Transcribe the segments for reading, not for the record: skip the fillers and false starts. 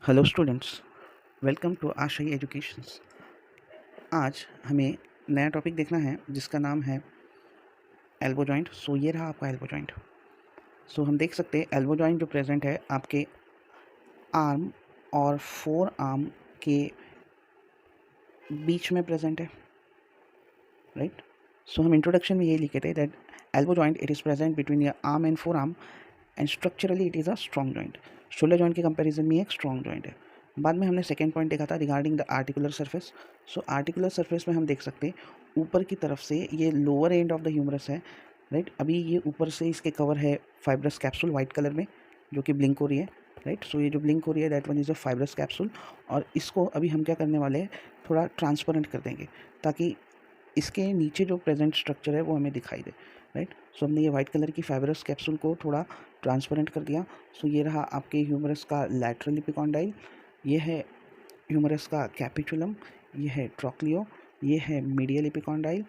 Hello students, welcome to Ashai educations. आज हमें नया टॉपिक देखना है जिसका नाम है एल्बो जॉइंट। सो ये रहा आपका एल्बो जॉइंट। सो हम देख सकते हैं एल्बो जॉइंट जो प्रेजेंट है आपके आर्म और फोर आर्म के बीच में प्रेजेंट है, राइट। सो हम इंट्रोडक्शन में ये लिखे थे that elbow joint it is present between your arm and four arm and structurally it is a strong joint. Shoulder joint के कंपैरिजन में एक स्ट्रॉन्ग जॉइंट है। बाद में हमने सेकेंड पॉइंट देखा था regarding the articular surface. So articular surface में हम देख सकते हैं ऊपर की तरफ से ये lower end of the humerus है, राइट। अभी ये ऊपर से इसके कवर है फाइब्रस कैप्सूल वाइट कलर में जो कि ब्लिंक हो रही है, राइट। सो ये जो ब्लिंक हो रही है that one is a fibrous capsule, और इसको अभी हम क्या करने वाले हैं, थोड़ा ट्रांसपेरेंट कर देंगे ताकि इसके नीचे जो प्रेजेंट स्ट्रक्चर है वो हमें दिखाई दे, राइट। सो हमने ये वाइट कलर की फाइबरस कैप्सूल को थोड़ा ट्रांसपेरेंट कर दिया। सो ये रहा आपके ह्यूमरस का लैटरल एपिकॉन्डाइल, ये है ह्यूमरस का कैपिचुलम, ये है ट्रोक्लियो, ये है मीडियल एपिकॉन्डाइल।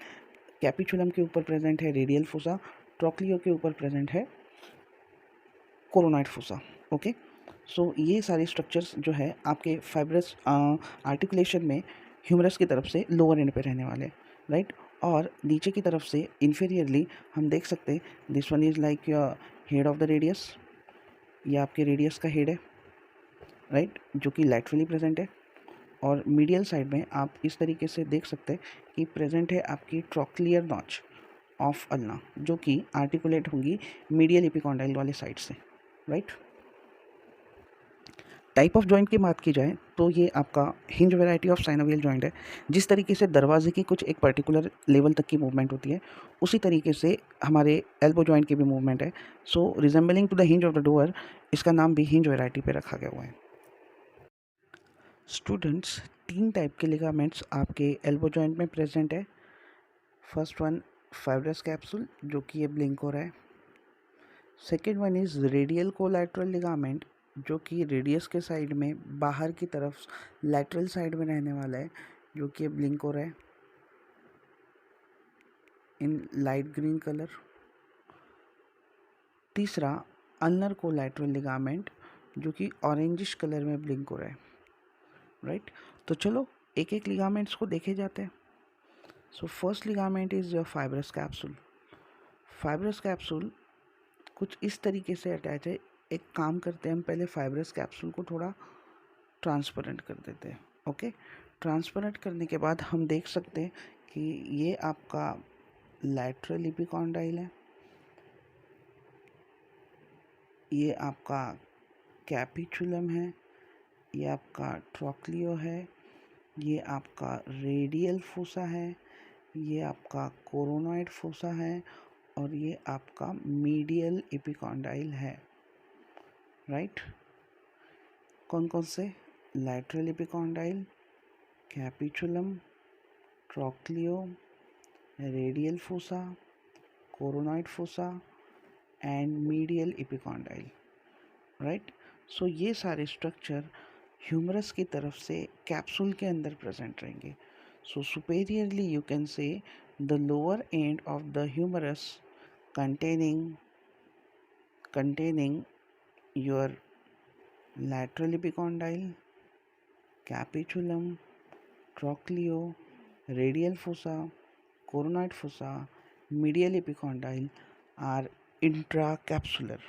कैपिचुलम के ऊपर प्रेजेंट है रेडियल फोसा, ट्रोक्लियो के ऊपर प्रेजेंट है कोरोनॉइड फोसा। ओके, सो ये सारे स्ट्रक्चर्स जो है आपके फाइब्रस आर्टिकुलेशन में ह्यूमरस की तरफ से लोअर एंड पे रहने वाले, राइट। और नीचे की तरफ से इन्फीरियरली हम देख सकते हैं this one is like your head of the radius, ये आपके रेडियस का हेड है, राइट, जो कि लैटरली प्रेजेंट है। और मीडियल साइड में आप इस तरीके से देख सकते हैं कि प्रेजेंट है आपकी ट्रोक्लियर नॉच ऑफ अल्ना जो कि आर्टिकुलेट होंगी मीडियल एपिकॉन्डाइल वाले साइड से, राइट। टाइप ऑफ जॉइंट की बात की जाए तो ये आपका hinge variety of synovial joint है। जिस तरीके से दरवाजे की कुछ एक पर्टिकुलर लेवल तक की मूवमेंट होती है उसी तरीके से हमारे एल्बो जॉइंट की भी मूवमेंट है। So resembling to the hinge of the door, इसका नाम भी हिंज वैरायटी पे रखा गया हुआ है। स्टूडेंट्स, तीन टाइप के लिगामेंट्स आपके एल्बो जॉइंट में प्रेजेंट है। फर्स्ट वन फाइब्रस कैप्सूल जो कि ये ब्लिंक हो रहा है। Second one is radial collateral ligament जो कि रेडियस के साइड में बाहर की तरफ लैटरल साइड में रहने वाला है जो कि ब्लिंक हो रहा है इन लाइट ग्रीन कलर। तीसरा अल्नर कोलैटरल लिगामेंट जो कि ऑरेंजिश कलर में ब्लिंक हो रहा है, राइट। तो चलो एक एक लिगामेंट्स को देखे जाते हैं। So first ligament is your fibrous capsule. Fibrous capsule कुछ इस तरीके से अटैच है। एक काम करते हैं, हम पहले फाइब्रस कैप्सूल को थोड़ा ट्रांसपेरेंट कर देते हैं। ओके, ट्रांसपेरेंट करने के बाद हम देख सकते हैं कि ये आपका लैटरल एपिकॉन्डाइल है, ये आपका कैपिचुलम है, ये आपका ट्रोक्लियो है, ये आपका रेडियल फोसा है, ये आपका कोरोनॉइड फोसा है, और ये आपका मीडियल एपिकॉन्डाइल है, राइट। कौन कौन से? Lateral epicondyle, capitulum, trochlea, radial fossa, coronoid fossa and medial epicondyle, right. So ये सारे स्ट्रक्चर ह्यूमरस की तरफ से कैप्सूल के अंदर प्रेजेंट रहेंगे। So superiorly you can say the lower end of the humerus containing your lateral epicondyle, capitulum, trochleo, radial fossa, coronoid fossa, medial epicondyle are intracapsular,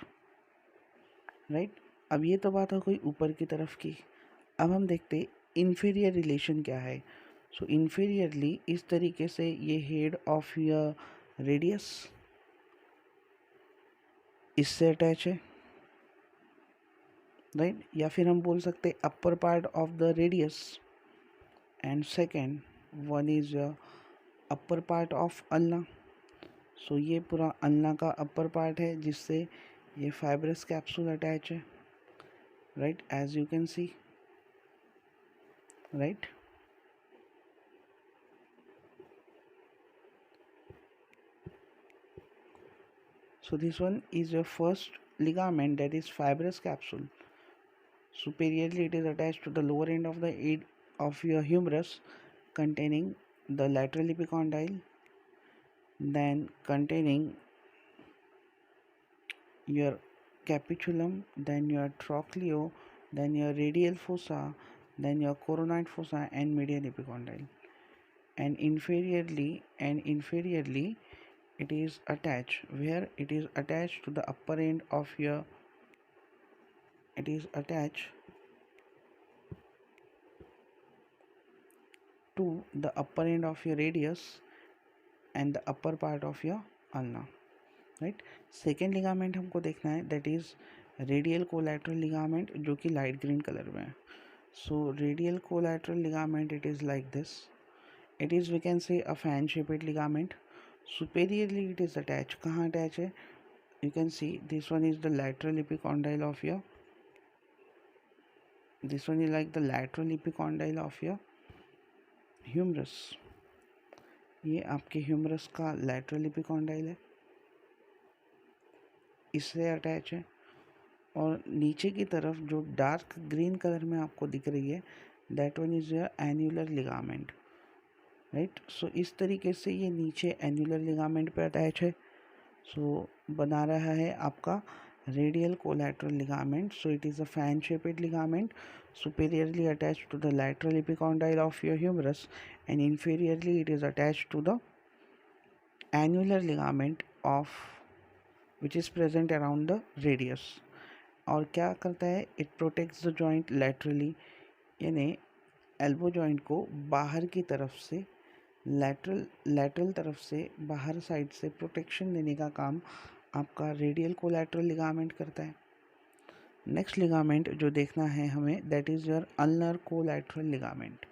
right. अब ये तो बात हो गई ऊपर की तरफ की। अब हम देखते इन्फीरियर रिलेशन क्या है। सो इन्फीरियरली इस तरीके से ये हेड ऑफ योर रेडियस इससे अटैच है, राइट। या फिर हम बोल सकते upper part of the radius, and second one is upper part of ulna. So ये पूरा अल्ना का अपर पार्ट है जिससे ये फाइब्रस कैप्सूल अटैच है, right, as you can see, right. So this one is your first ligament, that is fibrous capsule. Superiorly it is attached to the lower end of the end of your humerus containing the lateral epicondyle, then containing your capitulum, then your trochleo, then your radial fossa, then your coronoid fossa and medial epicondyle. And inferiorly it is attached, where it is attached to the upper end of your, it is attached to the upper end of your radius and the upper part of your ulna, right? Second ligament हमको देखना है, that is radial collateral ligament, जो कि light green colour में है. So radial collateral ligament, it is like this. It is, we can say, a fan shaped ligament. Superiorly it is attach. कहाँ attach है? You can see this one is the lateral epicondyle of your, this one is like the lateral epicondyle of your humerus. ये आपके humerus का lateral epicondyle है, इससे attach है. और नीचे की तरफ जो डार्क ग्रीन कलर में आपको दिख रही है, that one is your annular ligament, right? So इस तरीके से ये नीचे annular ligament पे अटैच है. सो बना रहा है आपका radial collateral ligament. So it is a fan shaped ligament, superiorly attached to the lateral epicondyle of your humerus, and inferiorly it is attached to the annular ligament of which is present around the radius. और क्या करता है? it protects the joint laterally, यानी elbow joint को बाहर की तरफ से, लैटरल तरफ से, बाहर साइड से प्रोटेक्शन देने का काम आपका रेडियल कोलैटरल लिगामेंट करता है. नेक्स्ट लिगामेंट जो देखना है हमें, that is your ulnar collateral ligament.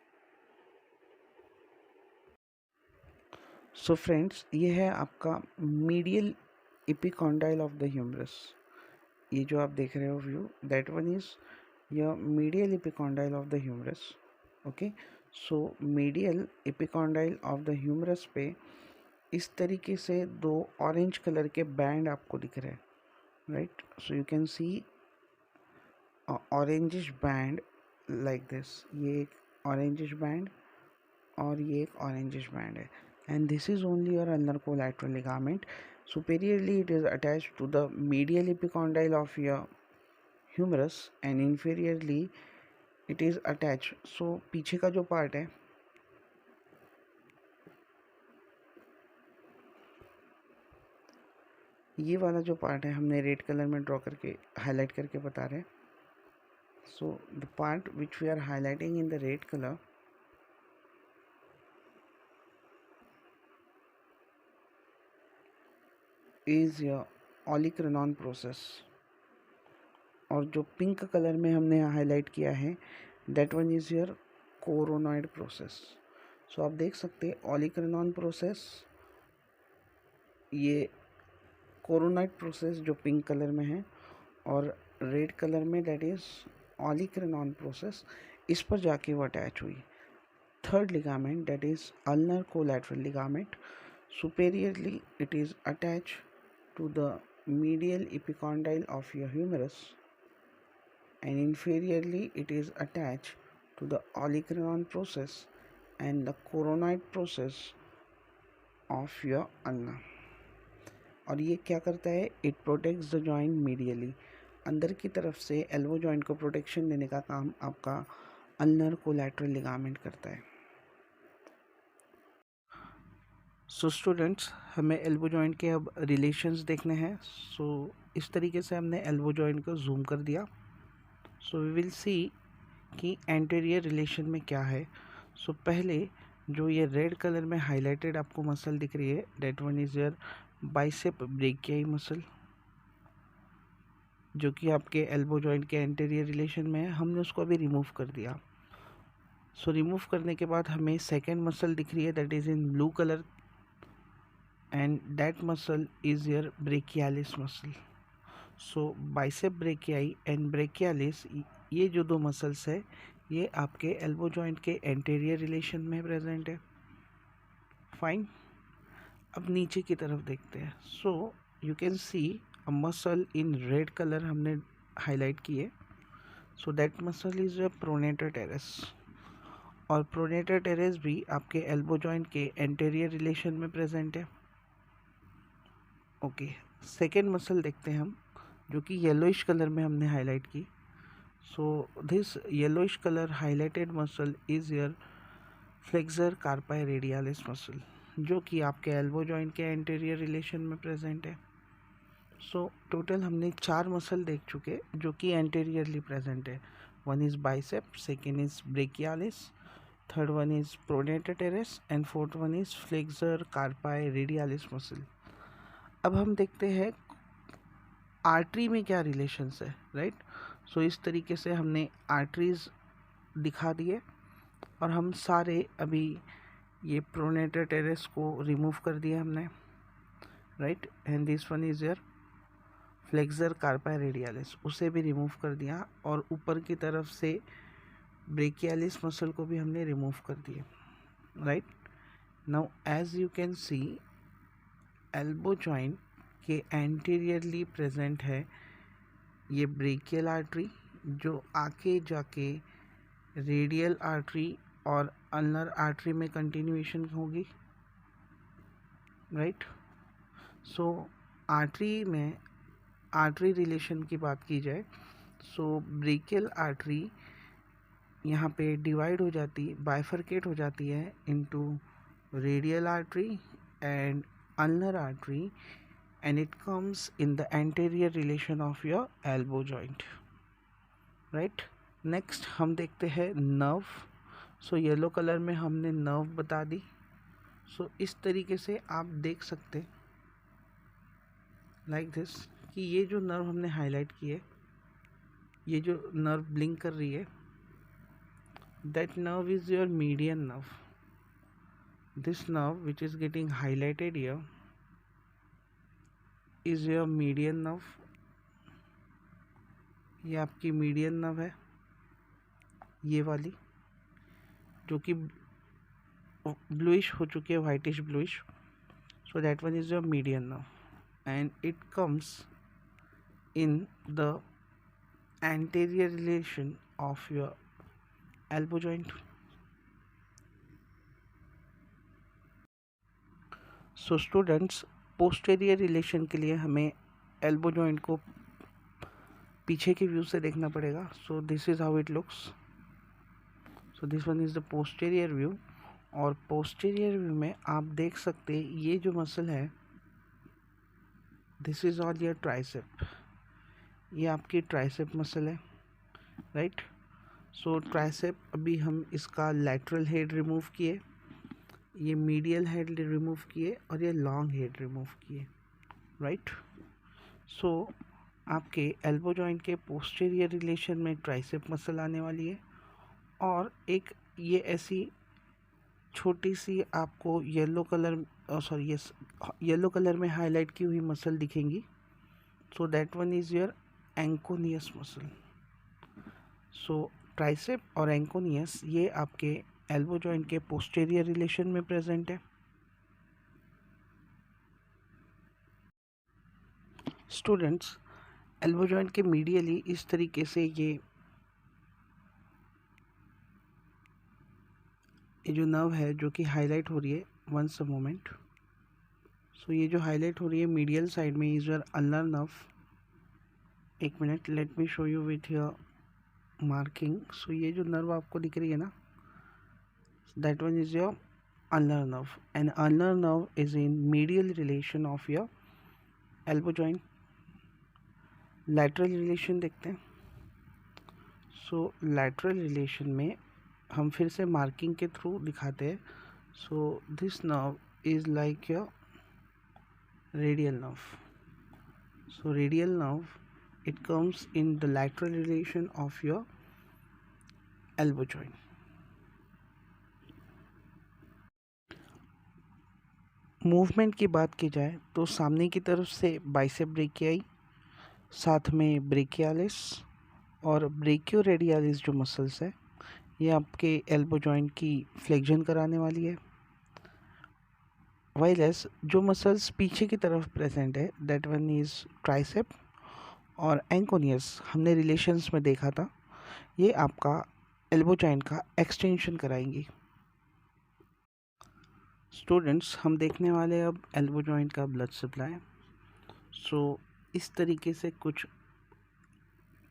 So friends, ये है आपका medial epicondyle of the humerus. ये जो आप देख रहे हो view, that one is your medial epicondyle of the humerus. Okay, so medial epicondyle of the humerus पे इस तरीके से दो ऑरेंज कलर के बैंड आपको दिख रहे हैं, right? So you can see orangish band like this. ये एक ऑरेंजिश बैंड और ये एक ऑरेंजिश बैंड है, and this is only your ulnar collateral ligament. Superiorly it is attached to the medial epicondyle of your humerus and inferiorly it is attach. So पीछे का जो part है, ये वाला जो पार्ट है, हमने रेड कलर में ड्रॉ करके हाईलाइट करके बता रहे हैं. So the part which we are highlighting in the red colour is your olecranon process, और जो पिंक कलर में हमने हाईलाइट किया है, that one is your coronoid process. So आप देख सकते हैं ऑलिक्रनॉन प्रोसेस, ये कोरोनॉइड प्रोसेस जो पिंक कलर में है, और रेड कलर में दैट इज ऑलिक्रनॉन प्रोसेस. इस पर जाके वो अटैच हुई. Third ligament, that is ulnar collateral ligament. Superiorly it is attach to the medial epicondyle of your humerus, and inferiorly it is attached to the olecranon process and the coronoid process of your ulna. और ये क्या करता है? It protects the joint medially. अंदर की तरफ से elbow joint को प्रोटेक्शन देने का काम आपका अल्नर कोलैटरल लिगामेंट करता है. सो स्टूडेंट्स, हमें एल्बो जॉइंट के अब रिलेशंस देखने हैं. सो इस तरीके से हमने एल्बो जॉइंट को जूम कर दिया. सो वी विल सी कि एंटीरियर रिलेशन में क्या है. सो पहले जो ये रेड कलर में हाईलाइटेड आपको मसल दिख रही है, that one is your bicep brachii muscle, जो कि आपके एल्बो जॉइंट के एंटीरियर रिलेशन में है. हमने उसको अभी रिमूव कर दिया. सो रिमूव करने के बाद हमें सेकेंड मसल दिख रही है, that is in blue colour, and that muscle is your brachialis muscle. So bicep brachii and brachialis, ये जो दो मसल्स है, ये आपके एल्बो जॉइंट के एंटीरियर रिलेशन में प्रेजेंट है. फाइन. अब नीचे की तरफ देखते हैं. सो you can C a muscle in red colour हमने हाईलाइट की है. So that muscle is your pronator terrace, और प्रोनेटर टेरेस भी आपके एल्बो जॉइंट के एंटीरियर रिलेशन में प्रेजेंट है. ओके, सेकेंड मसल देखते हैं हम, जो कि येलोइश कलर में हमने हाईलाइट की. So this yellowish color highlighted muscle is your flexor कार्पाई radialis muscle, जो कि आपके एल्बो जॉइंट के एंटीरियर रिलेशन में प्रेजेंट है। सो टोटल हमने 4 मसल देख चुके जो कि एंटीरियरली प्रेजेंट है। One is bicep, second is brachialis, third one is pronator terrace and fourth one is flexor कार्पाई radialis muscle. अब हम देखते हैं आर्टरी में क्या रिलेशंस है, राइट। सो इस तरीके से हमने आर्टरीज दिखा दिए और हम सारे अभी ये प्रोनेटर टेरेस को रिमूव कर दिया हमने, right. And this one is your flexor कार्पाई radialis, उसे भी रिमूव कर दिया और ऊपर की तरफ से ब्रेकियालिस मसल को भी हमने रिमूव कर दिया, right. Now as you can see elbow joint के एंटीरियरली प्रेजेंट है ये ब्रेकियल आर्टरी, जो आके जाके रेडियल आर्टरी और अल्नर आर्टरी में कंटिन्यूएशन होगी, राइट। सो आर्टरी में आर्टरी रिलेशन की बात की जाए, सो ब्रेकियल आर्टरी यहाँ पे डिवाइड हो जाती, बाइफरकेट हो जाती है into radial artery and ulnar artery, and it comes in the anterior relation of your elbow joint, right। next हम देखते हैं नर्व। सो येलो कलर में हमने नर्व बता दी। सो इस तरीके से आप देख सकते लाइक दिस कि ये जो नर्व हमने हाईलाइट की है, ये जो नर्व ब्लिंक कर रही है, that nerve is your median nerve. This nerve which is getting highlighted here is your median nerve. ये आपकी मीडियन नर्व है, ये वाली जो कि ब्लूइश हो चुकी है, whitish bluish. So that one is your median nerve and it comes in the anterior relation of your elbow joint. So students, posterior relation के लिए हमें elbow joint को पीछे के व्यू से देखना पड़ेगा। So this is how it looks. So this one is the posterior view और posterior view में आप देख सकते हैं ये जो मसल है, this is all your tricep, ये आपकी ट्राइसेप मसल है, राइट। सो ट्राइसेप अभी हम इसका लैटरल हेड रिमूव किए, ये मीडियल हेड रिमूव किए और ये लॉन्ग हेड रिमूव किए, राइट। सो आपके एल्बो जॉइंट के पोस्टीरियर रिलेशन में ट्राइसेप मसल आने वाली है और एक ये ऐसी छोटी सी आपको येलो कलर में हाईलाइट की हुई मसल दिखेंगी। So that one is your anconeus muscle. So tricep और एंकोनियस ये आपके एल्बो जॉइंट के पोस्टीरियर रिलेशन में प्रेजेंट है। स्टूडेंट्स, एल्बो जॉइंट के मीडियली इस तरीके से ये जो नर्व है जो कि हाईलाइट हो रही है, वंस अ मोमेंट। सो ये जो हाईलाइट हो रही है मीडियल साइड में इज योर अल्नर नर्व। एक minute, let me show you with your marking. So ये जो नर्व आपको दिख रही है ना, that one is your ulnar nerve and ulnar nerve is in medial relation of your elbow joint. Lateral relation देखते हैं। सो लैटरल रिलेशन में हम फिर से मार्किंग के थ्रू दिखाते हैं। So this nerve is like your radial nerve. So radial nerve, it comes in the lateral relation of your elbow joint. Movement की बात की जाए तो सामने की तरफ से बाइसेप ब्रेकियाई, साथ में ब्रेकियालिस और ब्रेकियो रेडियालिस जो मसल्स है ये आपके एल्बो जॉइंट की फ्लेक्शन कराने वाली है। वाइलेस जो मसल्स पीछे की तरफ प्रेजेंट है, दैट वन इज़ ट्राइसेप और एंकोनियस, हमने रिलेशंस में देखा था, ये आपका एल्बो जॉइंट का एक्सटेंशन कराएंगी। स्टूडेंट्स, हम देखने वाले अब एल्बो जॉइंट का ब्लड सप्लाई। सो इस तरीके से कुछ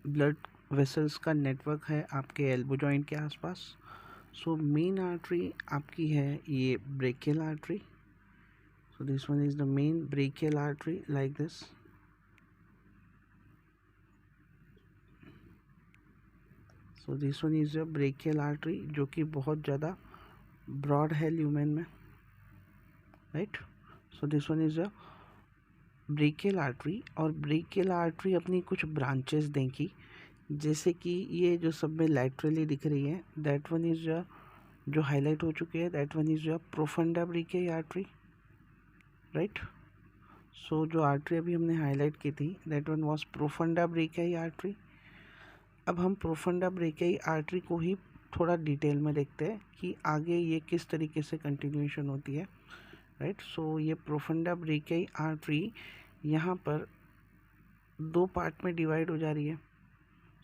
ब्लड वेसल्स का नेटवर्क है आपके एल्बो जॉइंट के आसपास। सो मेन आर्टरी आपकी है ये brachial artery. So this one is the main brachial artery like this. So this one is your brachial artery जो कि बहुत ज़्यादा ब्रॉड है ल्यूमेन में, right. So this one is your brachial artery. और ब्रेकियल आर्टरी अपनी कुछ branches देंगी, जैसे कि ये जो सब में लैटरली दिख रही है, दैट वन इज योर जो हाईलाइट हो चुकी है, that one is your profunda brachial artery, right. So जो आर्टरी अभी हमने हाईलाइट की थी that one was profunda brachial artery. अब हम प्रोफंडा ब्रेकियल आर्टरी को ही थोड़ा डिटेल में देखते हैं कि आगे ये किस तरीके से कंटिन्यूएशन होती है, राइट। सो ये प्रोफंडा ब्रेकियल आर्टरी यहाँ पर दो पार्ट में डिवाइड हो जा रही है।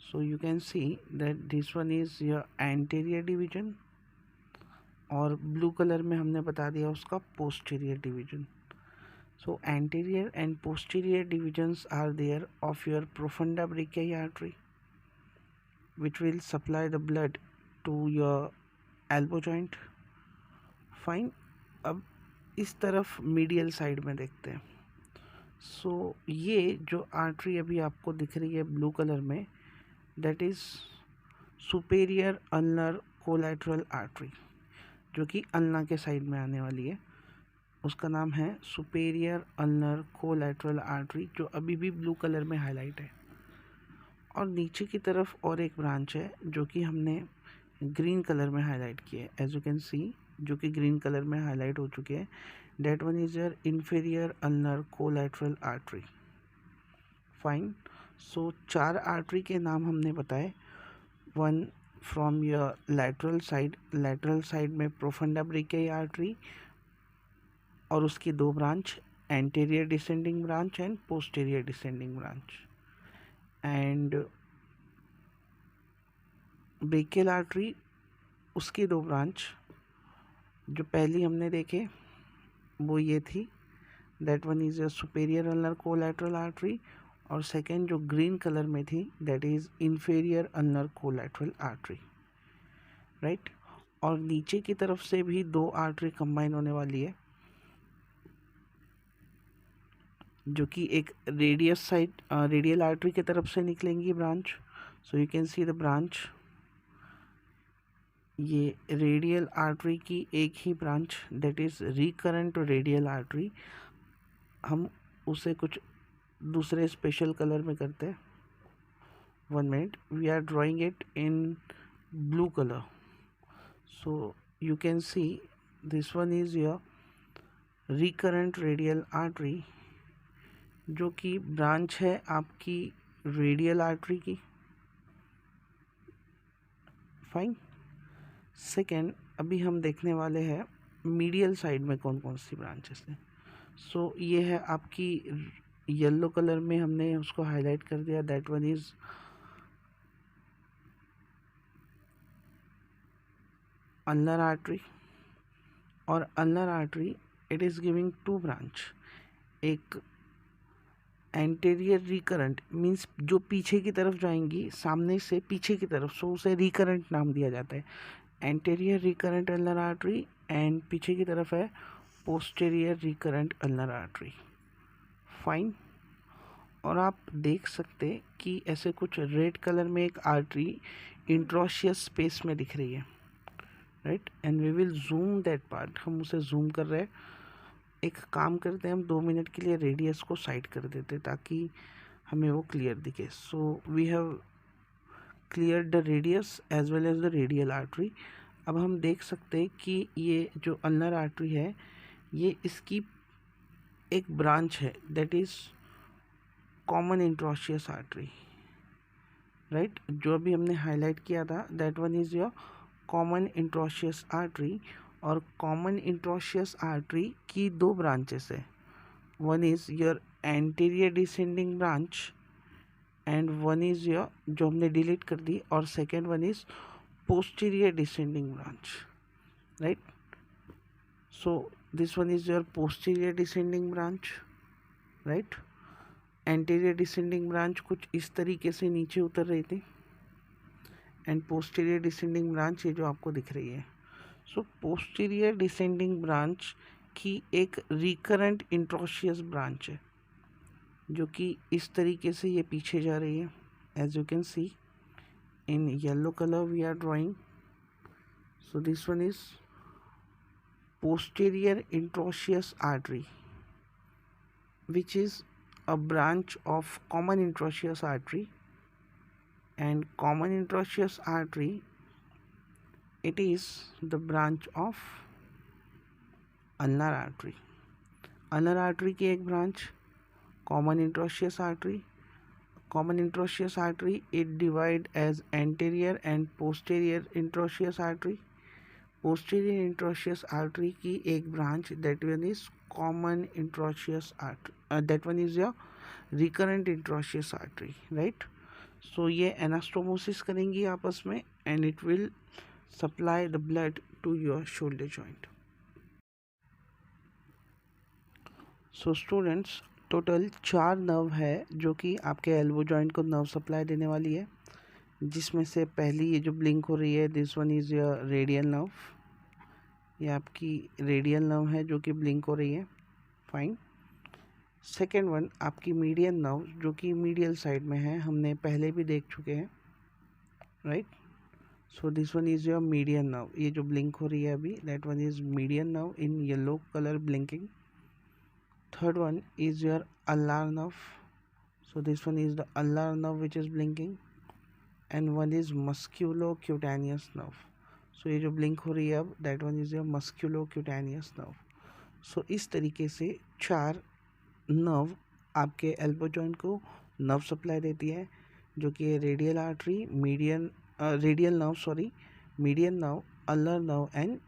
सो you can see that this one is your anterior division और ब्लू कलर में हमने बता दिया उसका posterior division. So anterior and posterior divisions are there of your profunda brachial artery which will supply the blood to your elbow joint. Fine. अब इस तरफ medial side में देखते हैं। सो ये जो आर्टरी अभी आपको दिख रही है ब्लू कलर में, that is superior ulnar collateral artery, जो कि अल्ना के साइड में आने वाली है। उसका नाम है सुपेरियर अल्नर कोलैटरल आर्टरी, जो अभी भी ब्लू कलर में हाईलाइट है। और नीचे की तरफ और एक ब्रांच है जो कि हमने ग्रीन कलर में हाईलाइट की है, एज यू कैन सी, जो कि ग्रीन कलर में हाईलाइट हो चुकी है। That one is your inferior ulnar collateral artery. Fine. So चार आर्टरी के नाम हमने बताए। One from your lateral side में प्रोफंडा ब्रेकियल आर्टरी और उसकी दो branch, anterior descending branch and posterior descending branch. And brachial artery उसकी दो ब्रांच, जो पहली हमने देखे वो ये थी, that one is a superior ulnar collateral artery, और सेकेंड जो ग्रीन कलर में थी that is inferior ulnar collateral artery, right. और नीचे की तरफ से भी दो आर्टरी कंबाइन होने वाली है, जो कि एक रेडियल आर्टरी की तरफ से निकलेंगी branch. So you can see the branch, ये रेडियल आर्टरी की एक ही branch, that is recurrent radial artery. हम उसे कुछ दूसरे स्पेशल कलर में करते हैं। 1 minute, we are drawing it in blue colour. So you can see this one is your recurrent radial artery, जो कि ब्रांच है आपकी रेडियल आर्टरी की। फाइन। सेकेंड, अभी हम देखने वाले हैं मीडियल साइड में कौन कौन सी ब्रांचेस हैं। सो ये है आपकी येलो कलर में हमने उसको हाईलाइट कर दिया, that one is ulnar artery. और ulnar artery it is giving two branch, एक एंटीरियर रिकरेंट मीन्स जो पीछे की तरफ जाएंगी, सामने से पीछे की तरफ, सो उसे रिकरेंट नाम दिया जाता है, anterior recurrent ulnar artery. And पीछे की तरफ है posterior recurrent ulnar artery. Fine. और आप देख सकते कि ऐसे कुछ रेड कलर में एक आर्टरी इंट्रोशियस स्पेस में दिख रही है, right. And we will zoom that part, हम उसे जूम कर रहे हैं। एक काम करते हैं, हम 2 मिनट के लिए रेडियस को साइड कर देते ताकि हमें वो क्लियर दिखे। So we have clear the radius as well as the radial artery. अब हम देख सकते हैं कि ये जो अल्नर आर्टरी है, ये इसकी एक ब्रांच है, that is common interosseous artery, right. जो अभी हमने हाईलाइट किया था that one is your common interosseous artery. और कॉमन इंट्रोशियस आर्टरी की दो ब्रांचेस है, one is your anterior descending branch and one is your, जो हमने डिलीट कर दी, और second one is posterior descending branch, right. So this one is your posterior descending branch, right. Anterior descending branch कुछ इस तरीके से नीचे उतर रही थी, एंड पोस्टीरियर डिसेंडिंग ब्रांच ये जो आपको दिख रही है। सो पोस्टीरियर डिसेंडिंग ब्रांच की एक रिकरेंट इंट्रोशियस ब्रांच है जो कि इस तरीके से ये पीछे जा रही है। As you can see in yellow color we are drawing. So this one is posterior interosseous artery, which is a branch of common interosseous artery, and common interosseous artery, it is the branch of ulnar artery. ulnar artery की एक branch common interosseous artery. Common interosseous artery it divide as anterior and posterior interosseous artery. Posterior interosseous artery की एक branch, that one is common interosseous artery. That one is your recurrent interosseous artery, right? So ये anastomosis करेंगी आपस में and it will supply the blood to your shoulder joint. So students, total 4 nerve है जो कि आपके elbow joint को nerve supply देने वाली है, जिसमें से पहली ये जो ब्लिंक हो रही है this one is your radial nerve. ये आपकी रेडियल नर्व है जो कि ब्लिंक हो रही है, फाइन। सेकेंड वन आपकी मीडियन नर्व जो कि मीडियल साइड में है, हमने पहले भी देख चुके हैं, right. So this one is your median nerve, ये जो ब्लिंक हो रही है अभी that one is median nerve in yellow colour blinking. Third one is your ulnar nerve. So this one is the ulnar nerve which is blinking, and one is musculocutaneous nerve. So ये जो blink हो रही है अब that one is your musculocutaneous nerve. So इस तरीके से 4 nerve आपके एल्बो जॉइंट को नर्व सप्लाई देती है, जो कि radial artery, radial nerve, median nerve, ulnar nerve and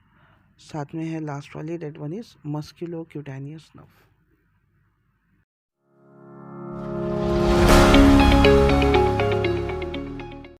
साथ में है लास्ट वाली that one is musculocutaneous nerve.